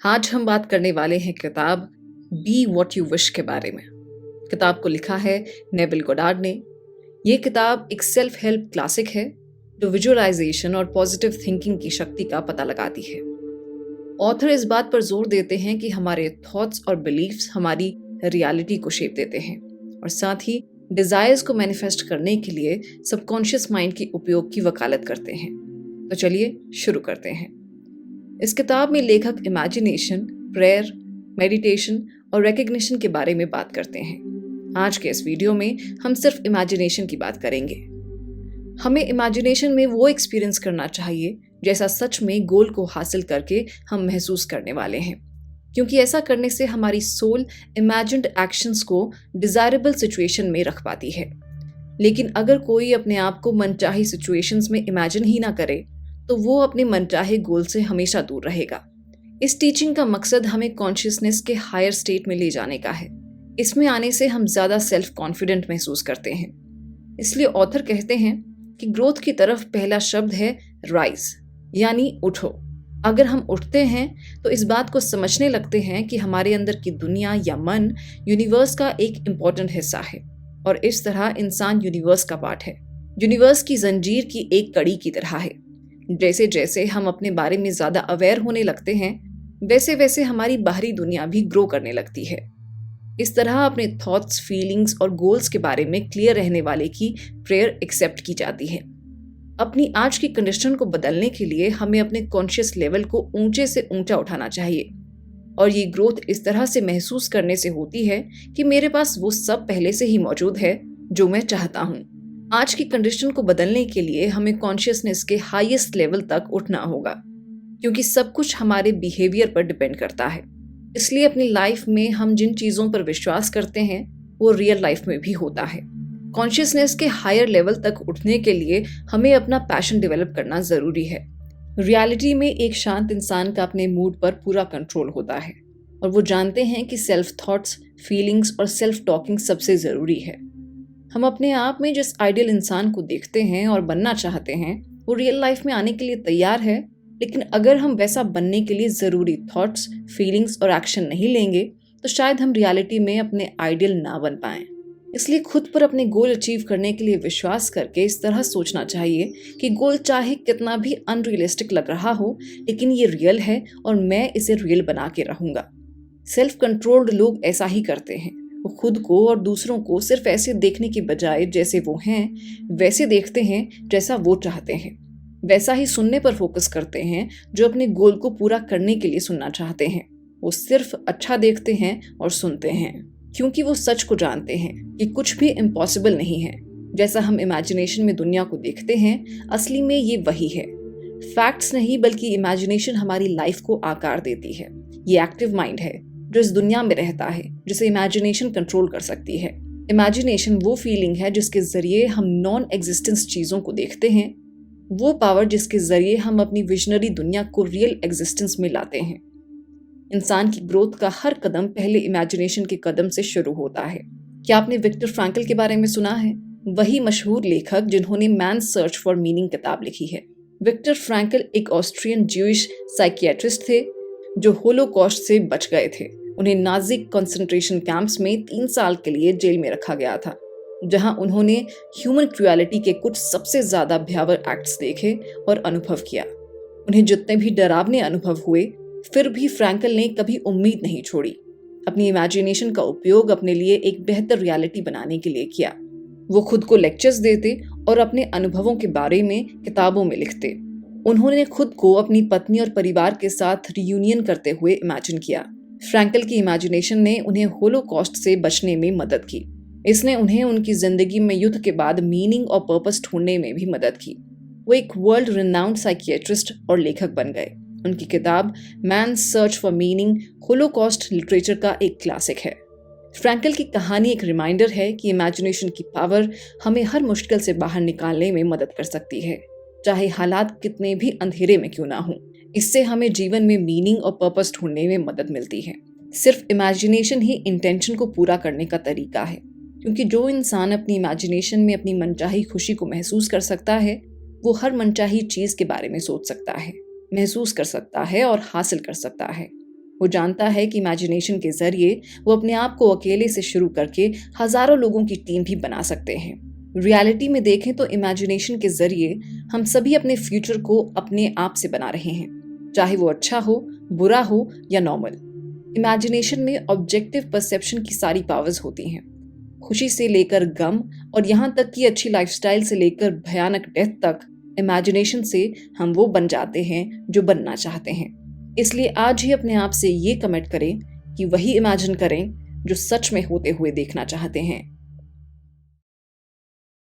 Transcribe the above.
आज हम बात करने वाले हैं किताब बी वॉट यू विश के बारे में। किताब को लिखा है नेविल गोडार्ड ने। ये किताब एक सेल्फ हेल्प क्लासिक है जो विजुअलाइजेशन और पॉजिटिव थिंकिंग की शक्ति का पता लगाती है। ऑथर इस बात पर जोर देते हैं कि हमारे थॉट्स और बिलीफ्स हमारी रियलिटी को शेप देते हैं और साथ ही डिजायर्स को मैनिफेस्ट करने के लिए सबकॉन्शियस माइंड के उपयोग की वकालत करते हैं। तो चलिए शुरू करते हैं। इस किताब में लेखक इमेजिनेशन, प्रेयर, मेडिटेशन और रिकग्निशन के बारे में बात करते हैं। आज के इस वीडियो में हम सिर्फ इमेजिनेशन की बात करेंगे। हमें इमेजिनेशन में वो एक्सपीरियंस करना चाहिए जैसा सच में गोल को हासिल करके हम महसूस करने वाले हैं, क्योंकि ऐसा करने से हमारी सोल इमेजिन्ड एक्शंस को डिजायरेबल सिचुएशन में रख पाती है। लेकिन अगर कोई अपने आप को मनचाही सिचुएशंस में इमेजिन ही ना करे तो वो अपने मनचाहे गोल से हमेशा दूर रहेगा। इस टीचिंग का मकसद हमें कॉन्शियसनेस के हायर स्टेट में ले जाने का है। इसमें आने से हम ज्यादा सेल्फ कॉन्फिडेंट महसूस करते हैं। इसलिए ऑथर कहते हैं कि ग्रोथ की तरफ पहला शब्द है राइज, यानी उठो। अगर हम उठते हैं तो इस बात को समझने लगते हैं कि हमारे अंदर की दुनिया या मन यूनिवर्स का एक इम्पॉर्टेंट हिस्सा है और इस तरह इंसान यूनिवर्स का पार्ट है, यूनिवर्स की जंजीर की एक कड़ी की तरह है। जैसे जैसे हम अपने बारे में ज्यादा अवेयर होने लगते हैं वैसे वैसे हमारी बाहरी दुनिया भी ग्रो करने लगती है। इस तरह अपने थॉट्स, फीलिंग्स और गोल्स के बारे में क्लियर रहने वाले की प्रेयर एक्सेप्ट की जाती है। अपनी आज की कंडीशन को बदलने के लिए हमें अपने कॉन्शियस लेवल को ऊंचे से ऊंचा उठाना चाहिए और ये ग्रोथ इस तरह से महसूस करने से होती है कि मेरे पास वो सब पहले से ही मौजूद है जो मैं चाहता हूँ। आज की कंडीशन को बदलने के लिए हमें कॉन्शियसनेस के हाईएस्ट लेवल तक उठना होगा, क्योंकि सब कुछ हमारे बिहेवियर पर डिपेंड करता है। इसलिए अपनी लाइफ में हम जिन चीजों पर विश्वास करते हैं वो रियल लाइफ में भी होता है। कॉन्शियसनेस के हायर लेवल तक उठने के लिए हमें अपना पैशन डेवलप करना जरूरी है। रियलिटी में एक शांत इंसान का अपने मूड पर पूरा कंट्रोल होता है और वो जानते हैं कि सेल्फ थॉट्स, फीलिंग्स और सेल्फ टॉकिंग सबसे जरूरी है। हम अपने आप में जिस आइडियल इंसान को देखते हैं और बनना चाहते हैं वो रियल लाइफ में आने के लिए तैयार है, लेकिन अगर हम वैसा बनने के लिए जरूरी थॉट्स, फीलिंग्स और एक्शन नहीं लेंगे तो शायद हम रियलिटी में अपने आइडियल ना बन पाएं। इसलिए खुद पर अपने गोल अचीव करने के लिए विश्वास करके इस तरह सोचना चाहिए कि गोल चाहे कितना भी अनरियलिस्टिक लग रहा हो, लेकिन ये रियल है और मैं इसे रियल बना के रहूंगा। सेल्फ कंट्रोल्ड लोग ऐसा ही करते हैं। वो खुद को और दूसरों को सिर्फ ऐसे देखने की बजाय जैसे वो हैं वैसे देखते हैं जैसा वो चाहते हैं। वैसा ही सुनने पर फोकस करते हैं जो अपने गोल को पूरा करने के लिए सुनना चाहते हैं। वो सिर्फ अच्छा देखते हैं और सुनते हैं, क्योंकि वो सच को जानते हैं कि कुछ भी इम्पॉसिबल नहीं है। जैसा हम इमेजिनेशन में दुनिया को देखते हैं असली में ये वही है। फैक्ट्स नहीं बल्कि इमेजिनेशन हमारी लाइफ को आकार देती है। ये एक्टिव माइंड है जो इस दुनिया में रहता है, जिसे इमेजिनेशन कंट्रोल कर सकती है। इमेजिनेशन वो फीलिंग है जिसके जरिए हम नॉन एग्जिस्टेंस चीजों को देखते हैं, वो पावर जिसके जरिए हम अपनी विजनरी दुनिया को रियल एग्जिस्टेंस में लाते हैं। इंसान की ग्रोथ का हर कदम पहले इमेजिनेशन के कदम से शुरू होता है। क्या आपने विक्टर फ्रैंकल के बारे में सुना है? वही मशहूर लेखक जिन्होंने मैन्स सर्च फॉर मीनिंग किताब लिखी है। विक्टर फ्रैंकल एक ऑस्ट्रियन ज्यूइश साइकियाट्रिस्ट थे जो होलोकॉस्ट से बच गए थे। उन्हें नाजी कंसंट्रेशन कैंप्स में 3 साल के लिए जेल में रखा गया था, जहां उन्होंने ह्यूमन क्रुएलिटी के कुछ सबसे ज्यादा भयावह एक्ट्स देखे और अनुभव किया। उन्हें जितने भी डरावने अनुभव हुए, फिर भी फ्रैंकल ने कभी उम्मीद नहीं छोड़ी। अपनी इमेजिनेशन का उपयोग अपने लिए एक बेहतर रियलिटी बनाने के लिए किया। वो खुद को लेक्चर्स देते और अपने अनुभवों के बारे में किताबों में लिखते। उन्होंने खुद को अपनी पत्नी और परिवार के साथ रियूनियन करते हुए इमेजिन किया। फ्रैंकल की इमेजिनेशन ने उन्हें होलोकॉस्ट से बचने में मदद की। इसने उन्हें उनकी जिंदगी में युद्ध के बाद मीनिंग और पर्पस ढूंढने में भी मदद की। वो एक वर्ल्ड रिनाउंड साइकियाट्रिस्ट और लेखक बन गए। उनकी किताब man's search for meaning holocaust literature का एक क्लासिक है। फ्रैंकल की कहानी एक रिमाइंडर है कि इमेजिनेशन की पावर हमें हर मुश्किल से बाहर निकालने में मदद कर सकती है, चाहे हालात कितने भी अंधेरे में क्यों ना हों। इससे हमें जीवन में मीनिंग और पर्पस ढूंढने में मदद मिलती है। सिर्फ इमेजिनेशन ही इंटेंशन को पूरा करने का तरीका है, क्योंकि जो इंसान अपनी इमेजिनेशन में अपनी मनचाही खुशी को महसूस कर सकता है वो हर मनचाही चीज के बारे में सोच सकता है, महसूस कर सकता है और हासिल कर सकता है। वो जानता है कि इमेजिनेशन के जरिए वो अपने आप को अकेले से शुरू करके हजारों लोगों की टीम भी बना सकते हैं। रियलिटी में देखें तो इमेजिनेशन के जरिए हम सभी अपने फ्यूचर को अपने आप से बना रहे हैं, चाहे वो अच्छा हो, बुरा हो या नॉर्मल। इमेजिनेशन में ऑब्जेक्टिव परसेप्शन की सारी पावर्स होती हैं। खुशी से लेकर गम और यहाँ तक कि अच्छी लाइफस्टाइल से लेकर भयानक डेथ तक, इमेजिनेशन से हम वो बन जाते हैं जो बनना चाहते हैं। इसलिए आज ही अपने आप से ये कमिट करें कि वही इमेजिन करें जो सच में होते हुए देखना चाहते हैं।